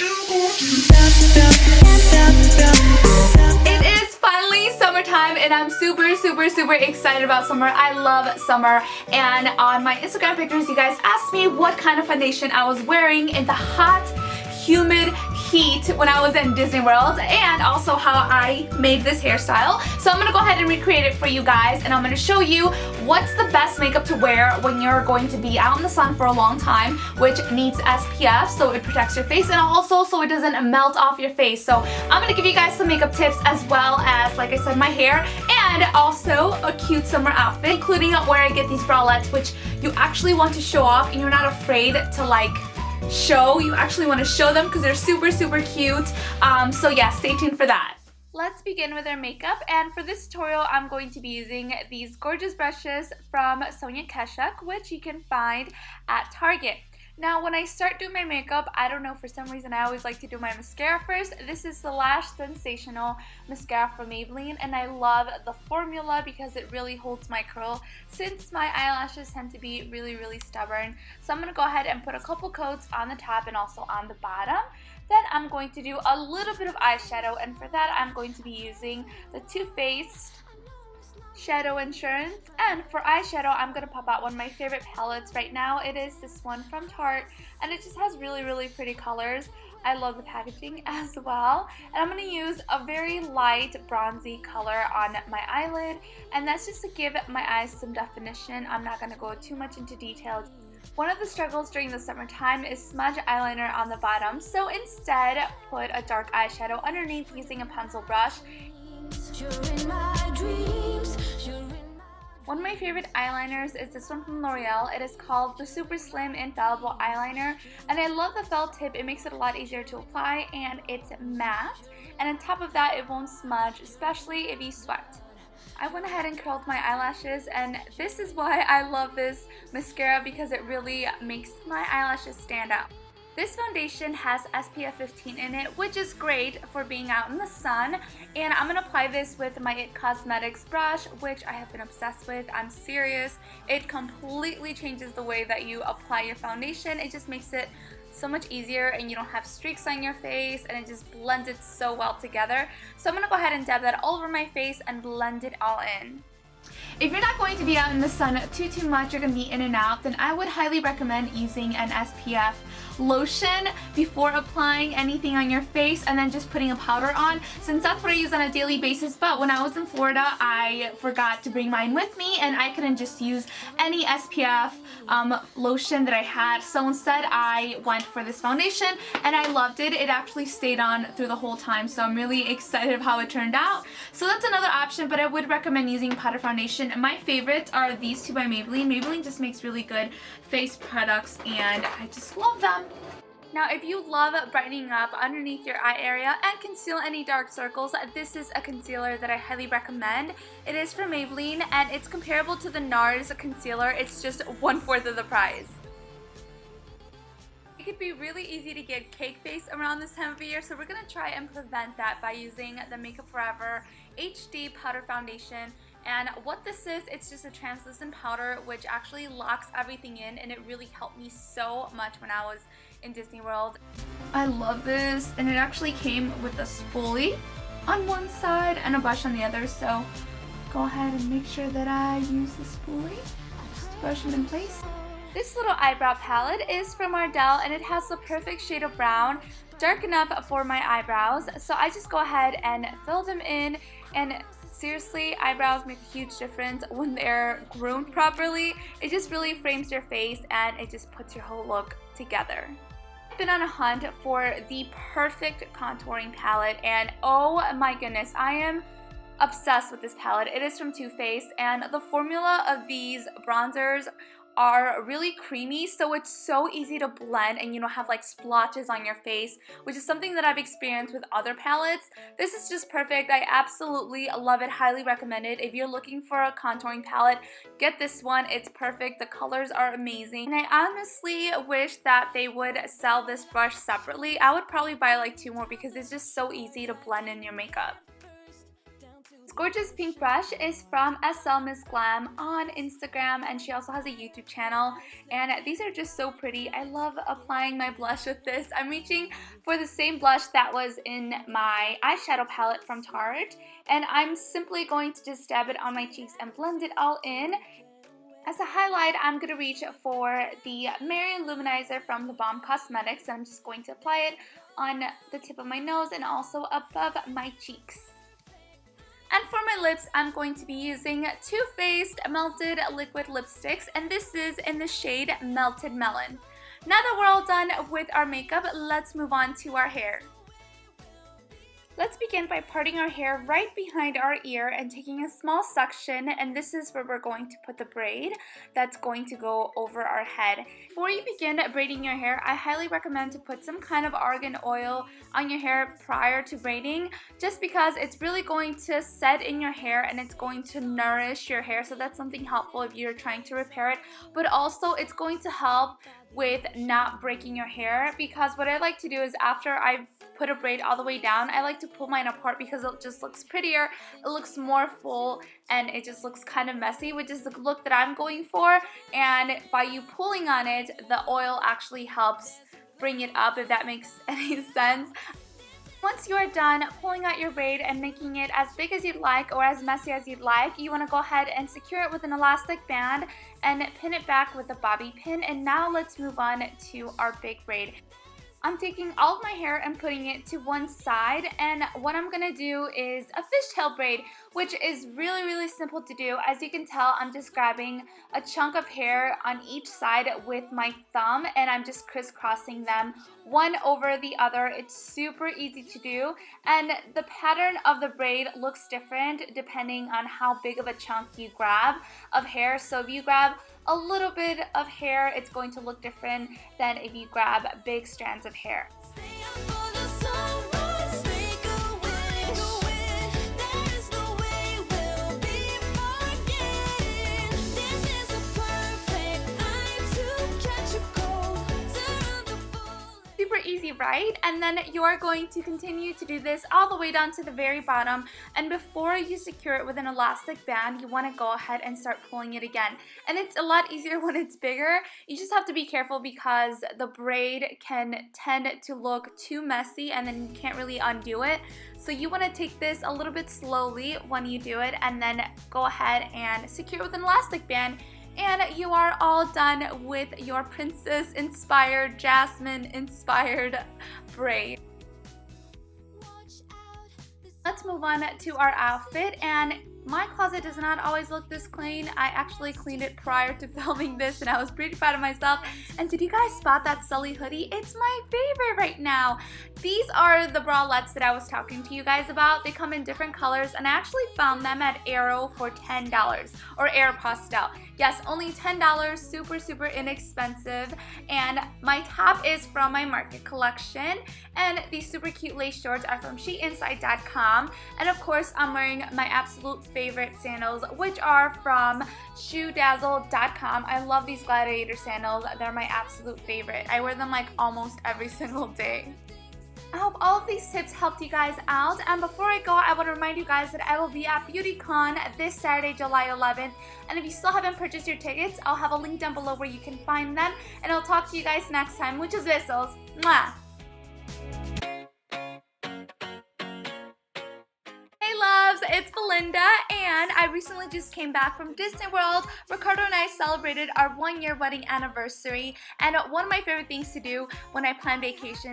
It is finally summertime and I'm super excited about summer. I love summer, and on my Instagram pictures you guys asked me what kind of foundation I was wearing in the hot, humid heat when I was in Disney World, and also how I made this hairstyle. So I'm gonna go ahead and recreate it for you guys, and I'm gonna show you what's the best makeup to wear when you're going to be out in the sun for a long time, which needs SPF so it protects your face and also so it doesn't melt off your face. So I'm gonna give you guys some makeup tips as well as, like I said, my hair and also a cute summer outfit, including where I get these bralettes, which you actually want to show off and you're not afraid to like show. You actually want to show them because they're super cute. So yeah, stay tuned for that. Let's begin with our makeup, and for this tutorial I'm going to be using these gorgeous brushes from Sonia Keshuk, which you can find at Target. Now when I start doing my makeup, I don't know, for some reason I always like to do my mascara first. This is the Lash Sensational Mascara from Maybelline, and I love the formula because it really holds my curl since my eyelashes tend to be really stubborn. So I'm going to go ahead and put a couple coats on the top and also on the bottom. Then I'm going to do a little bit of eyeshadow, and for that I'm going to be using the Too Faced Shadow Insurance. And for eyeshadow, I'm going to pop out one of my favorite palettes right now. It is this one from Tarte, and it just has really pretty colors. I love the packaging as well. And I'm going to use a very light bronzy color on my eyelid, and that's just to give my eyes some definition. I'm not going to go too much into detail. One of the struggles during the summertime is smudge eyeliner on the bottom, so instead put a dark eyeshadow underneath using a pencil brush. One of my favorite eyeliners is this one from L'Oreal. It is called the Super Slim Infallible Eyeliner, and I love the felt tip. It makes it a lot easier to apply, and it's matte, and on top of that it won't smudge, especially if you sweat. I went ahead and curled my eyelashes, and this is why I love this mascara, because it really makes my eyelashes stand out. This foundation has SPF 15 in it, which is great for being out in the sun, and I'm going to apply this with my IT Cosmetics brush, which I have been obsessed with. I'm serious. It completely changes the way that you apply your foundation. It just makes it so much easier, and you don't have streaks on your face, and it just blends it so well together. So I'm going to go ahead and dab that all over my face and blend it all in. If you're not going to be out in the sun too much, you're going to be in and out, then I would highly recommend using an SPF lotion before applying anything on your face, and then just putting a powder on, since that's what I use on a daily basis. But when I was in Florida, I forgot to bring mine with me, and I couldn't just use any SPF lotion that I had, so instead I went for this foundation, and I loved it. It actually stayed on through the whole time, so I'm really excited of how it turned out. So that's another option, but I would recommend using powder foundation. My favorites are these two by Maybelline. Maybelline just makes really good face products, and I just love them. Now, if you love brightening up underneath your eye area and conceal any dark circles, this is a concealer that I highly recommend. It is from Maybelline, and it's comparable to the NARS concealer. It's just 1/4 of the price. It could be really easy to get cake face around this time of year, so we're going to try and prevent that by using the Makeup Forever HD Powder Foundation. And what this is, it's just a translucent powder which actually locks everything in, and it really helped me so much when I was in Disney World. I love this, and it actually came with a spoolie on one side and a brush on the other, so go ahead and make sure that I use the spoolie. Just brush them in place. This little eyebrow palette is from Ardell, and it has the perfect shade of brown, dark enough for my eyebrows, so I just go ahead and fill them in. And seriously, eyebrows make a huge difference when they're groomed properly. It just really frames your face, and it just puts your whole look together. I've been on a hunt for the perfect contouring palette, and oh my goodness, I am obsessed with this palette. It is from Too Faced, and the formula of these bronzers are really creamy, so it's so easy to blend, and you don't have like splotches on your face, which is something that I've experienced with other palettes. This is just perfect. I absolutely love it. Highly recommend it. If you're looking for a contouring palette, get this one. It's perfect. The colors are amazing, and I honestly wish that they would sell this brush separately. I would probably buy like 2 more because it's just so easy to blend in your makeup. This gorgeous pink brush is from SL Miss Glam on Instagram, and she also has a YouTube channel, and these are just so pretty. I love applying my blush with this. I'm reaching for the same blush that was in my eyeshadow palette from Tarte, and I'm simply going to just dab it on my cheeks and blend it all in. As a highlight, I'm going to reach for the Marion Luminizer from The Balm Cosmetics, and I'm just going to apply it on the tip of my nose and also above my cheeks. And for my lips, I'm going to be using Too Faced Melted Liquid Lipsticks, and this is in the shade Melted Melon. Now that we're all done with our makeup, let's move on to our hair. Let's begin by parting our hair right behind our ear and taking a small suction, and this is where we're going to put the braid that's going to go over our head. Before you begin braiding your hair, I highly recommend to put some kind of argan oil on your hair prior to braiding, just because it's really going to set in your hair and it's going to nourish your hair, so that's something helpful if you're trying to repair it, but also it's going to help with not breaking your hair, because what I like to do is after I've put a braid all the way down, I like to pull mine apart because it just looks prettier, it looks more full, and it just looks kind of messy, which is the look that I'm going for. And by you pulling on it, the oil actually helps bring it up, if that makes any sense. Once you are done pulling out your braid and making it as big as you'd like or as messy as you'd like, you want to go ahead and secure it with an elastic band and pin it back with a bobby pin. And now let's move on to our big braid. I'm taking all of my hair and putting it to one side, and what I'm going to do is a fishtail braid, which is really simple to do. As you can tell, I'm just grabbing a chunk of hair on each side with my thumb, and I'm just crisscrossing them one over the other. It's super easy to do, and the pattern of the braid looks different depending on how big of a chunk you grab of hair. So if you grab a little bit of hair, it's going to look different than if you grab big strands of hair. Easy, right? And then you're going to continue to do this all the way down to the very bottom, and before you secure it with an elastic band, you want to go ahead and start pulling it again. And it's a lot easier when it's bigger. You just have to be careful because the braid can tend to look too messy and then you can't really undo it. So you want to take this a little bit slowly when you do it, and then go ahead and secure it with an elastic band. And you are all done with your princess-inspired, Jasmine-inspired braid. Let's move on to our outfit, and my closet does not always look this clean. I actually cleaned it prior to filming this, and I was pretty proud of myself. And did you guys spot that Sully hoodie? It's my favorite right now. These are the bralettes that I was talking to you guys about. They come in different colors, and I actually found them at Aero for $10, or Aeropostale. Yes, only $10, super inexpensive. And my top is from my Market collection, and these super cute lace shorts are from SheInside.com. And of course, I'm wearing my absolute favorite sandals, which are from ShoeDazzle.com. I love these gladiator sandals. They're my absolute favorite. I wear them like almost every single day. I hope all of these tips helped you guys out, and before I go, I want to remind you guys that I will be at BeautyCon this Saturday, July 11th, and if you still haven't purchased your tickets, I'll have a link down below where you can find them, and I'll talk to you guys next time, which is BESOS. Mwah! Hey loves, it's Belinda, and I recently just came back from Disney World. Ricardo and I celebrated our 1-year wedding anniversary, and one of my favorite things to do when I plan vacations